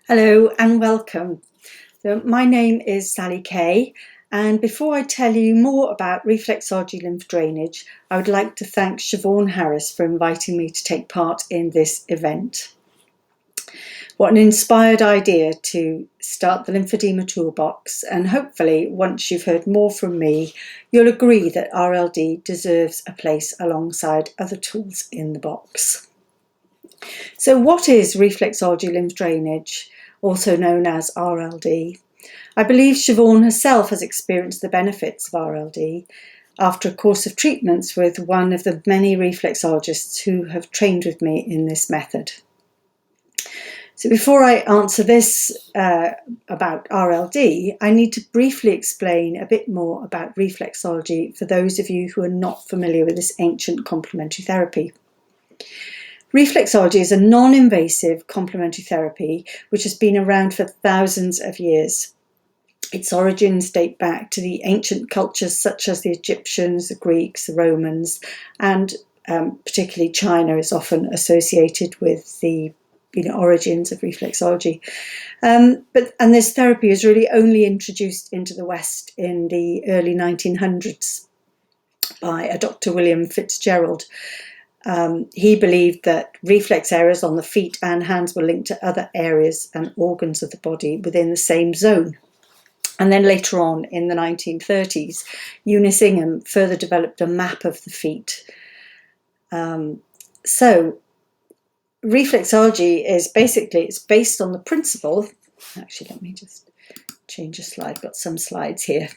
Hello and welcome. So my name is Sally Kay, and before I tell you more about reflexology lymph drainage, I would like to thank Siobhan Harris for inviting me to take part in this event. What an inspired idea to start the Lymphoedema toolbox, and hopefully once you've heard more from me, you'll agree that RLD deserves a place alongside other tools in the box. So what is reflexology lymph drainage, also known as RLD? I believe Siobhan herself has experienced the benefits of RLD after a course of treatments with one of the many reflexologists who have trained with me in this method. So before I answer this about RLD, I need to briefly explain a bit more about reflexology for those of you who are not familiar with this ancient complementary therapy. Reflexology is a non-invasive complementary therapy which has been around for thousands of years. Its origins date back to the ancient cultures such as the Egyptians, the Greeks, the Romans, and particularly China is often associated with the origins of reflexology. And this therapy was really only introduced into the West in the early 1900s by a Dr. William Fitzgerald. He believed that reflex areas on the feet and hands were linked to other areas and organs of the body within the same zone. And then later on in the 1930s, Eunice Ingham further developed a map of the feet. So reflexology is it's based on the principle. Actually, let me just change a slide. I've got some slides here.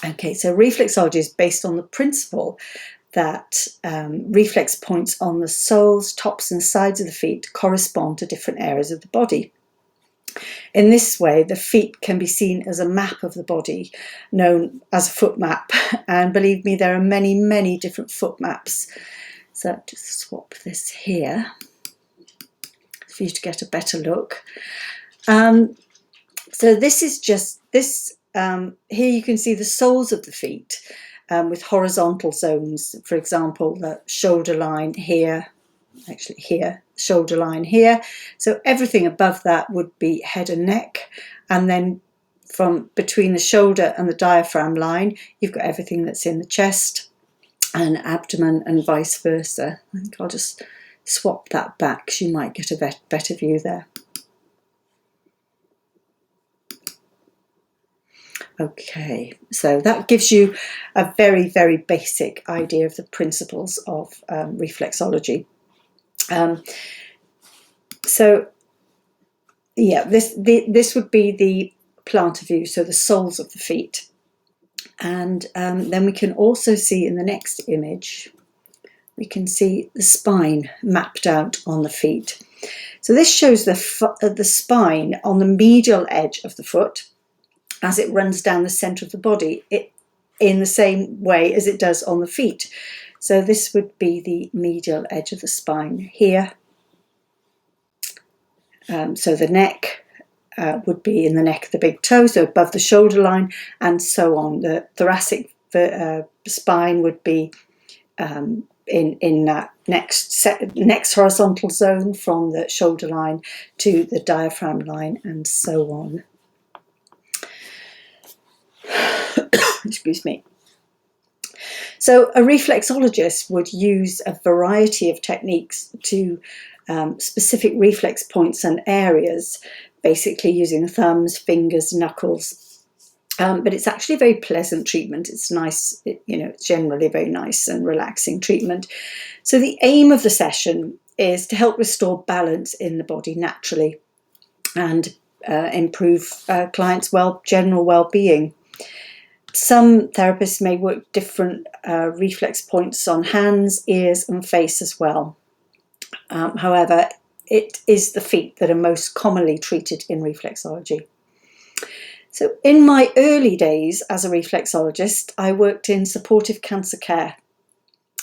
Okay, so reflexology is based on the principle that reflex points on the soles, tops and sides of the feet correspond to different areas of the body. In this way, the feet can be seen as a map of the body, known as a foot map. And believe me, there are many, many different foot maps. So just swap this here for you to get a better look. So this is just this. Here you can see the soles of the feet with horizontal zones. For example, the shoulder line here. Actually here, shoulder line here. So everything above that would be head and neck, and then from between the shoulder and the diaphragm line you've got everything that's in the chest and abdomen and vice versa. I think I'll just swap that back because you might get a better view there. Okay, so that gives you a very, very basic idea of the principles of reflexology. So yeah, this would be the plantar view, so the soles of the feet. And then we can also see in the next image, we can see the spine mapped out on the feet. So this shows the spine on the medial edge of the foot as it runs down the center of the body, in the same way as it does on the feet. So this would be the medial edge of the spine here. So the neck would be in the neck of the big toe, so above the shoulder line, and so on. The thoracic spine would be in that next horizontal zone from the shoulder line to the diaphragm line, and so on. Excuse me. So a reflexologist would use a variety of techniques to specific reflex points and areas, basically using thumbs, fingers, knuckles. But it's actually a very pleasant treatment. It's nice, it's generally a very nice and relaxing treatment. So the aim of the session is to help restore balance in the body naturally and improve clients' general well-being. Some therapists may work different reflex points on hands, ears and face as well. However, it is the feet that are most commonly treated in reflexology. So in my early days as a reflexologist, I worked in supportive cancer care.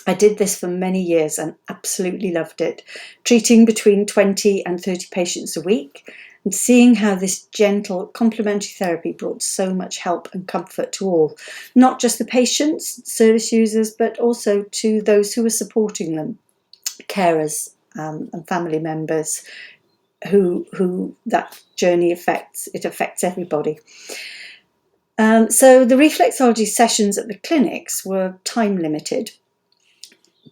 I did this for many years and absolutely loved it, treating between 20 and 30 patients a week and seeing how this gentle complementary therapy brought so much help and comfort to all, not just the patients, service users, but also to those who were supporting them, carers and family members, who that journey affects. It affects everybody. So the reflexology sessions at the clinics were time limited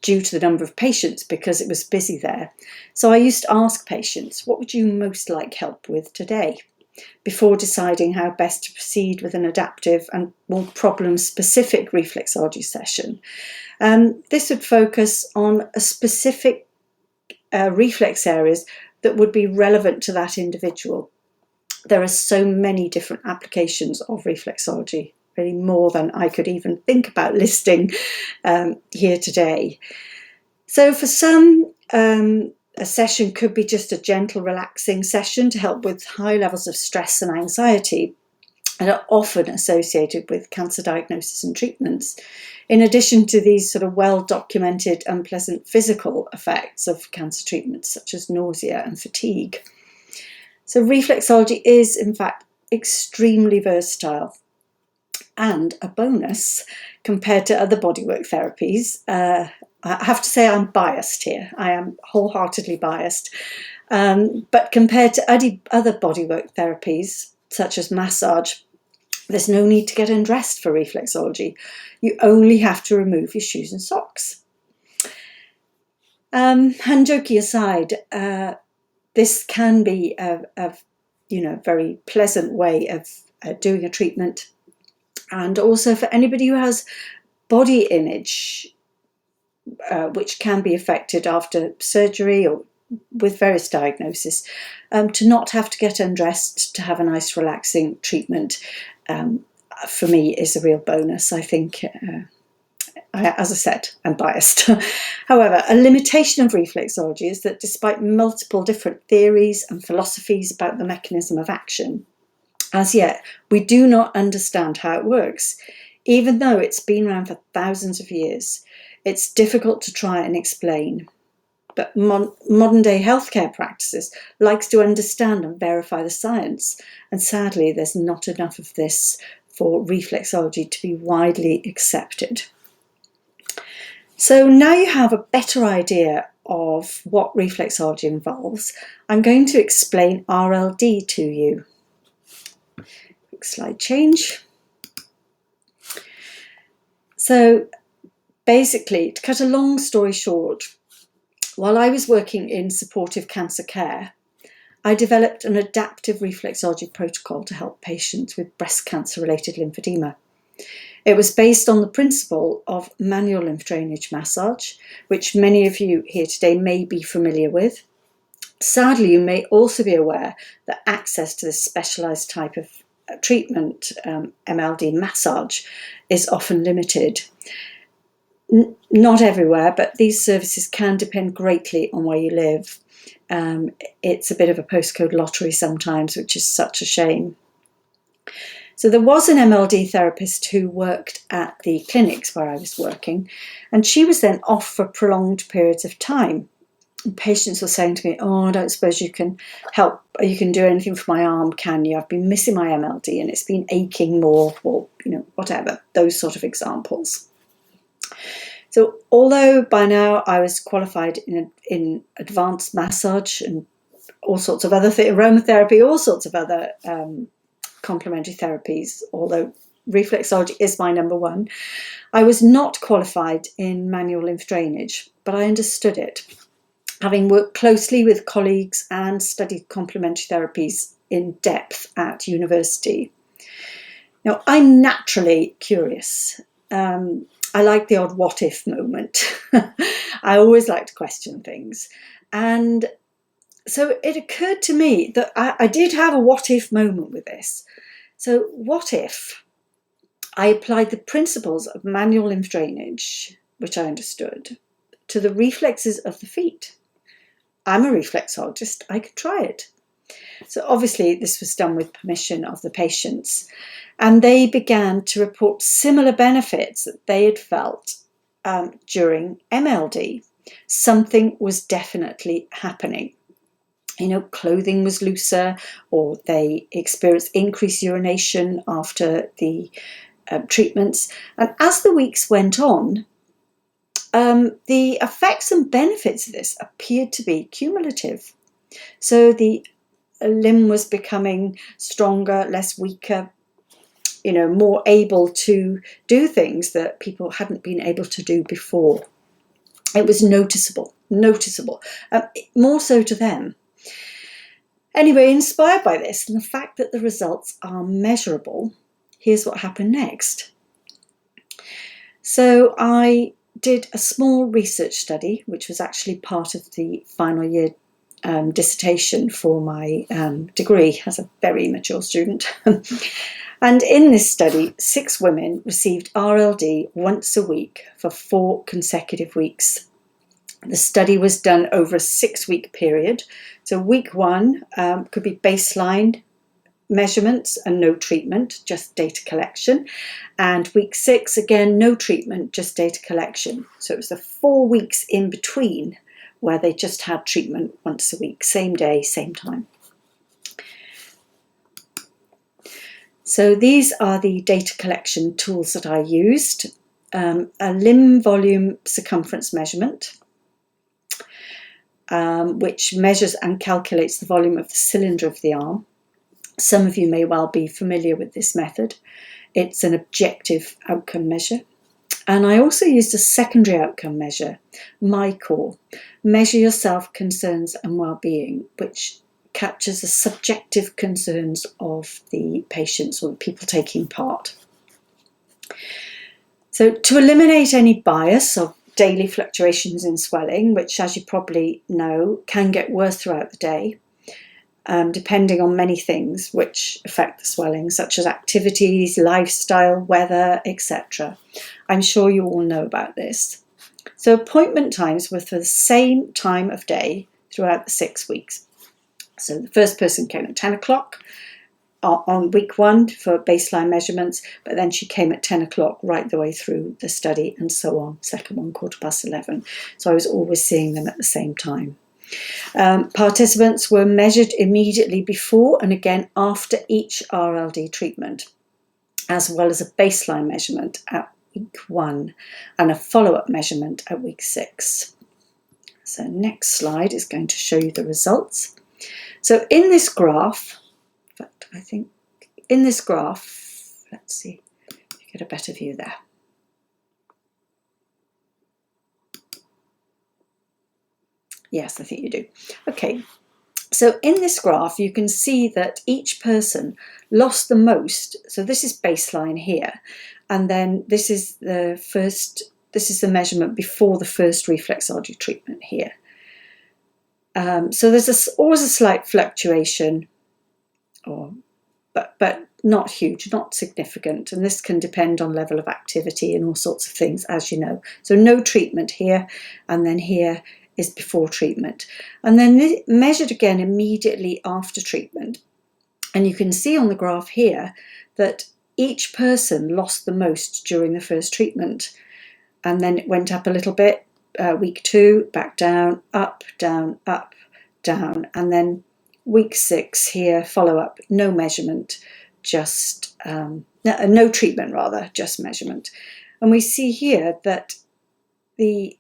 due to the number of patients because it was busy there. So I used to ask patients, what would you most like help with today? Before deciding how best to proceed with an adaptive and more problem-specific reflexology session. This would focus on a specific reflex areas that would be relevant to that individual. There are so many different applications of reflexology, really more than I could even think about listing here today. So for some, a session could be just a gentle, relaxing session to help with high levels of stress and anxiety, and are often associated with cancer diagnosis and treatments, in addition to these sort of well-documented unpleasant physical effects of cancer treatments, such as nausea and fatigue. So reflexology is, in fact, extremely versatile. And a bonus, compared to other bodywork therapies, I have to say I'm biased here. I am wholeheartedly biased. But compared to other bodywork therapies, such as massage, there's no need to get undressed for reflexology. You only have to remove your shoes and socks. And joking aside, this can be a very pleasant way of doing a treatment. And also for anybody who has body image, which can be affected after surgery or with various diagnoses, to not have to get undressed to have a nice relaxing treatment, for me is a real bonus. I think, as I said, I'm biased. However, a limitation of reflexology is that despite multiple different theories and philosophies about the mechanism of action, as yet, we do not understand how it works. Even though it's been around for thousands of years, it's difficult to try and explain. But modern-day healthcare practices likes to understand and verify the science, and sadly, there's not enough of this for reflexology to be widely accepted. So now you have a better idea of what reflexology involves, I'm going to explain RLD to you. Quick slide change. So basically, to cut a long story short, while I was working in supportive cancer care, I developed an adaptive reflexology protocol to help patients with breast cancer-related lymphedema. It was based on the principle of manual lymph drainage massage, which many of you here today may be familiar with. Sadly, you may also be aware that access to this specialised type of treatment, MLD massage, is often limited. Not everywhere, but these services can depend greatly on where you live. It's a bit of a postcode lottery sometimes, which is such a shame. So there was an MLD therapist who worked at the clinics where I was working, and she was then off for prolonged periods of time. And patients were saying to me, oh, I don't suppose you can help, or you can do anything for my arm, can you? I've been missing my MLD and it's been aching more, or, whatever, those sort of examples. So although by now I was qualified in advanced massage and all sorts of other aromatherapy, all sorts of other complementary therapies, although reflexology is my number one, I was not qualified in manual lymph drainage, but I understood it, having worked closely with colleagues and studied complementary therapies in depth at university. Now, I'm naturally curious. I like the odd what if moment. I always like to question things. And so it occurred to me that I did have a what if moment with this. So what if I applied the principles of manual lymph drainage, which I understood, to the reflexes of the feet? I'm a reflexologist, I could try it. So obviously this was done with permission of the patients, and they began to report similar benefits that they had felt during MLD. Something was definitely happening. Clothing was looser, or they experienced increased urination after the treatments. And as the weeks went on, the effects and benefits of this appeared to be cumulative. So the limb was becoming stronger, less weaker, more able to do things that people hadn't been able to do before. It was noticeable, more so to them. Anyway, inspired by this and the fact that the results are measurable, here's what happened next. So I did a small research study, which was actually part of the final year dissertation for my degree as a very mature student. And in this study, 6 women received RLD once a week for 4 consecutive weeks. The study was done over a 6-week period. So week 1 could be baseline measurements and no treatment, just data collection. And week 6, again, no treatment, just data collection. So it was the 4 weeks in between where they just had treatment once a week, same day, same time. So these are the data collection tools that I used. A limb volume circumference measurement, which measures and calculates the volume of the cylinder of the arm. Some of you may well be familiar with this method. It's an objective outcome measure. And I also used a secondary outcome measure, MyCore, Measure Your Self Concerns and Wellbeing, which captures the subjective concerns of the patients or the people taking part. So to eliminate any bias of daily fluctuations in swelling, which, as you probably know, can get worse throughout the day, depending on many things which affect the swelling, such as activities, lifestyle, weather, etc. I'm sure you all know about this. So appointment times were for the same time of day throughout the 6 weeks. So the first person came at 10 o'clock on week 1 for baseline measurements, but then she came at 10 o'clock right the way through the study and so on, second one 11:15. So I was always seeing them at the same time. Participants were measured immediately before and again after each RLD treatment, as well as a baseline measurement at week 1 and a follow-up measurement at week 6. So next slide is going to show you the results. So in this graph, in fact, I think in this graph, let's see if you get a better view there. Yes, I think you do. Okay, so in this graph, you can see that each person lost the most. So this is baseline here, and then this is the measurement before the first reflexology treatment here. So there's always a slight fluctuation, but not huge, not significant. And this can depend on level of activity and all sorts of things, as you know. So no treatment here, and then here is before treatment. And then measured again immediately after treatment. And you can see on the graph here that each person lost the most during the first treatment. And then it went up a little bit, week 2, back down, up, down, up, down. And then week 6 here, follow-up, no measurement, just, no treatment rather, just measurement. And we see here that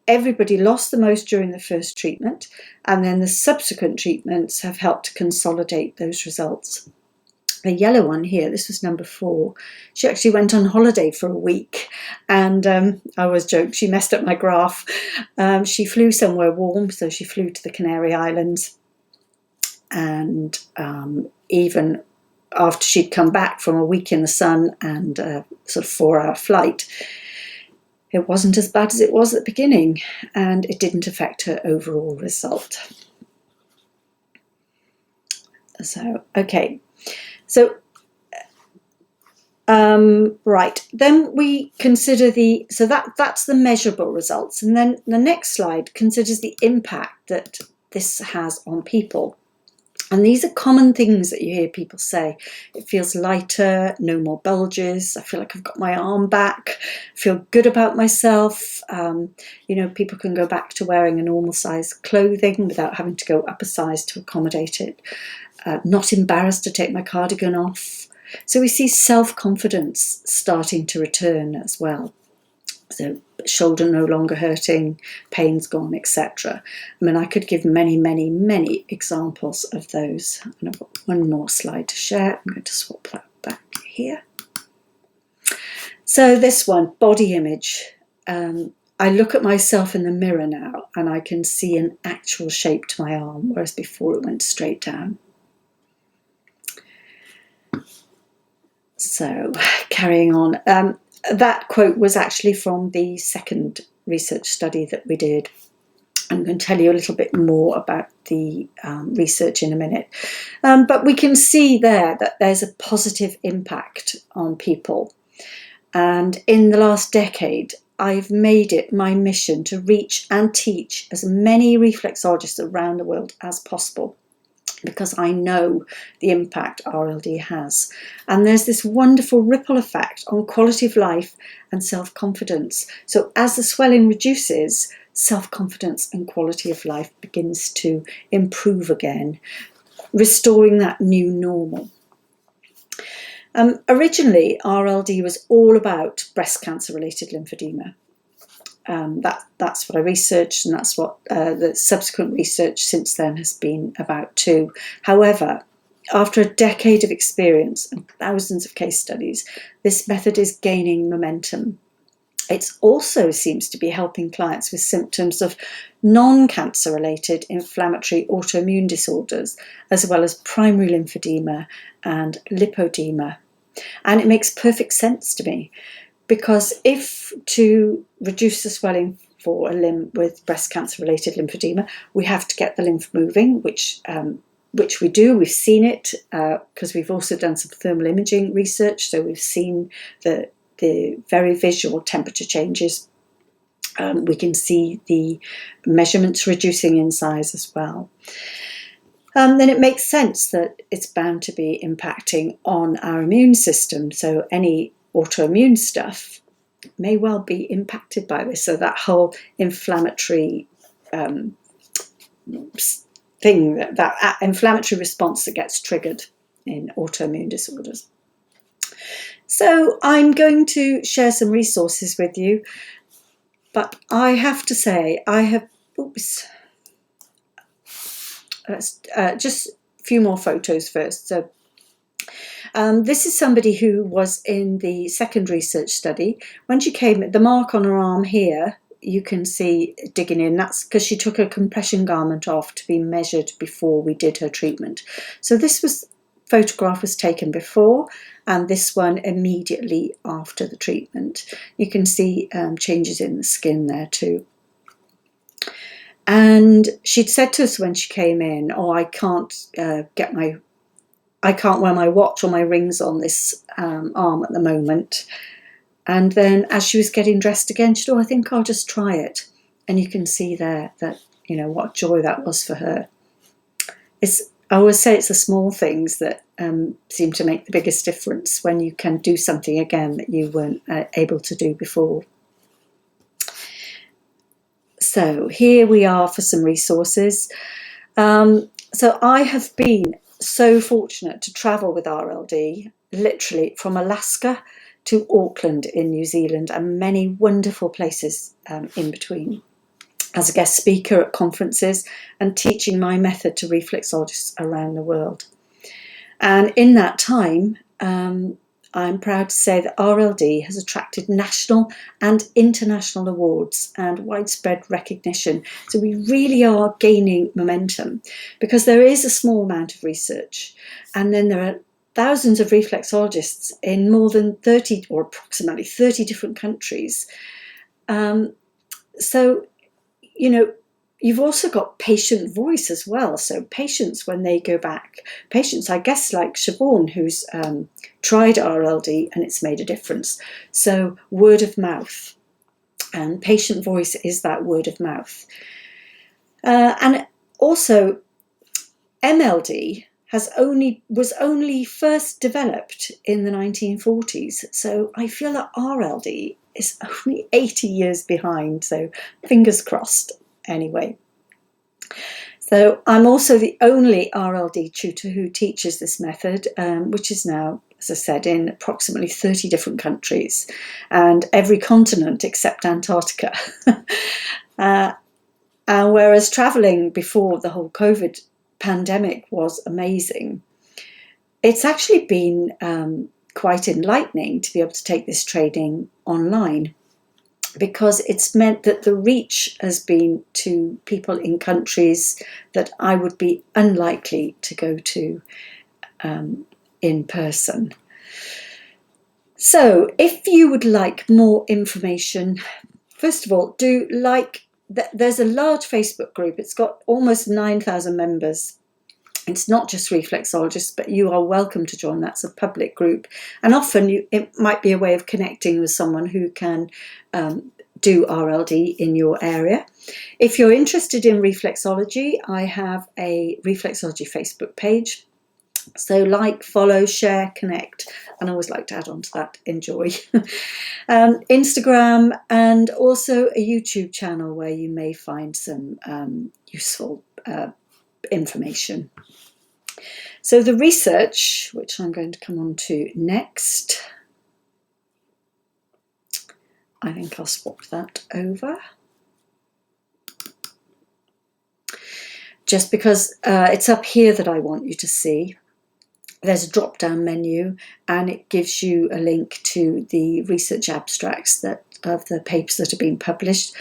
everybody lost the most during the first treatment, and then the subsequent treatments have helped to consolidate those results. The yellow one here, this was number 4. She actually went on holiday for a week, and I always joke she messed up my graph. She flew somewhere warm, so she flew to the Canary Islands, and even after she'd come back from a week in the sun and a sort of 4-hour flight, it wasn't as bad as it was at the beginning, and it didn't affect her overall result. So, okay. So, right, then we consider that's the measurable results. And then the next slide considers the impact that this has on people. And these are common things that you hear people say. It feels lighter, no more bulges, I feel like I've got my arm back, I feel good about myself. People can go back to wearing a normal size clothing without having to go up a size to accommodate it. Not embarrassed to take my cardigan off. So we see self-confidence starting to return as well. So shoulder no longer hurting, pain's gone, etc. I mean, I could give many, many, many examples of those. And I've got one more slide to share. I'm going to swap that back here. So this one, body image. I look at myself in the mirror now and I can see an actual shape to my arm, whereas before it went straight down. So carrying on. That quote was actually from the second research study that we did. I'm going to tell you a little bit more about the research in a minute. But we can see there that there's a positive impact on people. And in the last decade, I've made it my mission to reach and teach as many reflexologists around the world as possible, because I know the impact RLD has. And there's this wonderful ripple effect on quality of life and self-confidence. So as the swelling reduces, self-confidence and quality of life begins to improve again, restoring that new normal. Originally, RLD was all about breast cancer-related lymphedema. That's what I researched, and that's what the subsequent research since then has been about too. However, after a decade of experience and thousands of case studies, this method is gaining momentum. It also seems to be helping clients with symptoms of non-cancer related inflammatory autoimmune disorders, as well as primary lymphedema and lipodema. And it makes perfect sense to me, because if to reduce the swelling for a limb with breast cancer related lymphedema, we have to get the lymph moving, which we do. We've seen it because we've also done some thermal imaging research, so we've seen the very visual temperature changes. We can see the measurements reducing in size as well. Then it makes sense that it's bound to be impacting on our immune system. So any autoimmune stuff may well be impacted by this. So that whole inflammatory thing, that inflammatory response that gets triggered in autoimmune disorders. So I'm going to share some resources with you, but I have to say I have, just a few more photos first. So this is somebody who was in the second research study. When she came, the mark on her arm here, you can see digging in. That's because she took her compression garment off to be measured before we did her treatment. So this photograph was taken before, and this one immediately after the treatment. You can see changes in the skin there too. And she'd said to us when she came in, "Oh, I can't wear my watch or my rings on this arm at the moment." And then as she was getting dressed again, she said, "Oh, I think I'll just try it." And you can see there that, you know, what joy that was for her. I always say it's the small things that seem to make the biggest difference when you can do something again that you weren't able to do before. So here we are for some resources. So I have been so fortunate to travel with RLD, literally from Alaska to Auckland in New Zealand, and many wonderful places in between, as a guest speaker at conferences and teaching my method to reflexologists around the world. And in that time, I'm proud to say that RLD has attracted national and international awards and widespread recognition. So we really are gaining momentum, because there is a small amount of research, and then there are thousands of reflexologists in more than 30 or approximately 30 different countries. So, you know, you've also got patient voice as well. So patients, when they go back, patients, I guess, like Siobhan, who's tried RLD and it's made a difference. So word of mouth, and patient voice is that word of mouth. And also MLD was only first developed in the 1940s. So I feel that RLD is only 80 years behind. So fingers crossed. Anyway, So I'm also the only RLD tutor who teaches this method, which is now, as I said, in approximately 30 different countries and every continent except Antarctica. And whereas traveling before the whole COVID pandemic was amazing, it's actually been quite enlightening to be able to take this training online, because it's meant that the reach has been to people in countries that I would be unlikely to go to in person. So if you would like more information, first of all, there's a large Facebook group. It's got almost 9,000 members. It's not just reflexologists, but you are welcome to join. That's a public group. And often it might be a way of connecting with someone who can do RLD in your area. If you're interested in reflexology, I have a reflexology Facebook page. So like, follow, share, connect, and I always like to add on to that, enjoy. Instagram, and also a YouTube channel where you may find some useful information. So the research, which I'm going to come on to next, I think I'll swap that over. Just because it's up here that I want you to see. There's a drop-down menu, and it gives you a link to the research abstracts of the papers that have been published,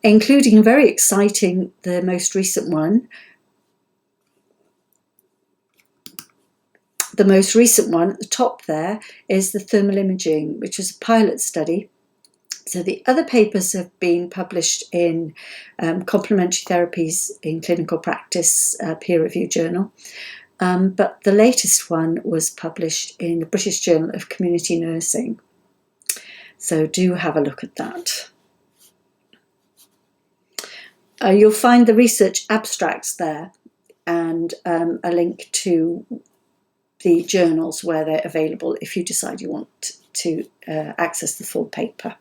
including very exciting, the most recent one. The most recent one at the top there is the thermal imaging, which is a pilot study. So the other papers have been published in Complementary Therapies in Clinical Practice, peer-reviewed journal. But the latest one was published in the British Journal of Community Nursing. So do have a look at that. You'll find the research abstracts there, and a link to the journals where they're available if you decide you want to access the full paper.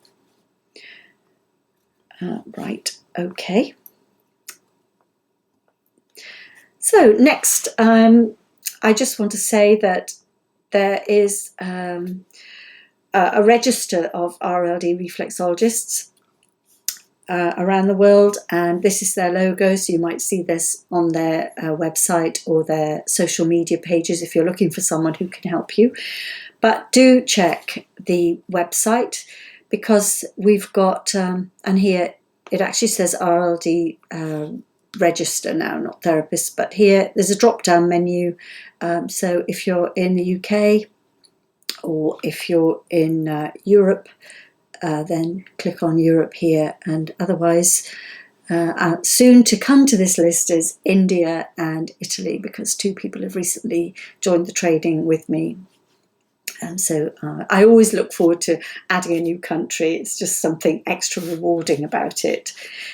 Right, okay. So next, I just want to say that there is a register of RLD reflexologists around the world, and this is their logo, so you might see this on their website or their social media pages if you're looking for someone who can help you. But do check the website, because we've got, and here it actually says RLD register now, not therapist, but here there's a drop-down menu. So if you're in the UK or if you're in Europe, then click on Europe here, and otherwise soon to come to this list is India and Italy, because 2 people have recently joined the training with me. And so I always look forward to adding a new country. It's just something extra rewarding about it.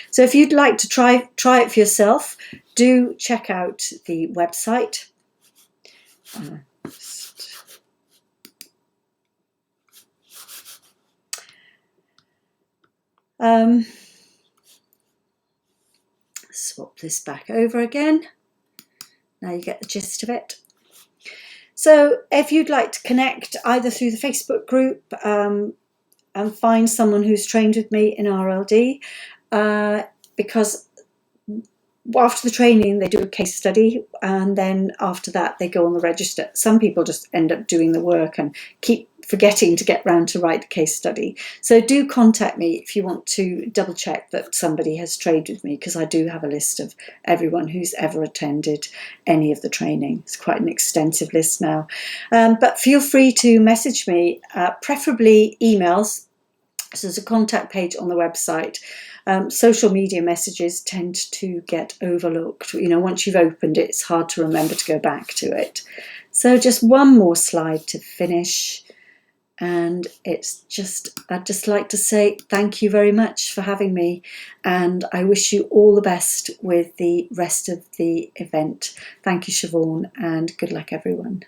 So if you'd like to try it for yourself, do check out the website. Swap this back over again. Now you get the gist of it. So if you'd like to connect either through the Facebook group and find someone who's trained with me in RLD, because after the training they do a case study, and then after that they go on the register. Some people just end up doing the work and keep forgetting to get round to write the case study. So do contact me if you want to double check that somebody has trained with me, because I do have a list of everyone who's ever attended any of the training. It's quite an extensive list now. But feel free to message me, preferably emails. So there's a contact page on the website. Social media messages tend to get overlooked. You know, once you've opened it, it's hard to remember to go back to it. So just one more slide to finish. And I'd just like to say thank you very much for having me, and I wish you all the best with the rest of the event. Thank you, Siobhan, and good luck, everyone.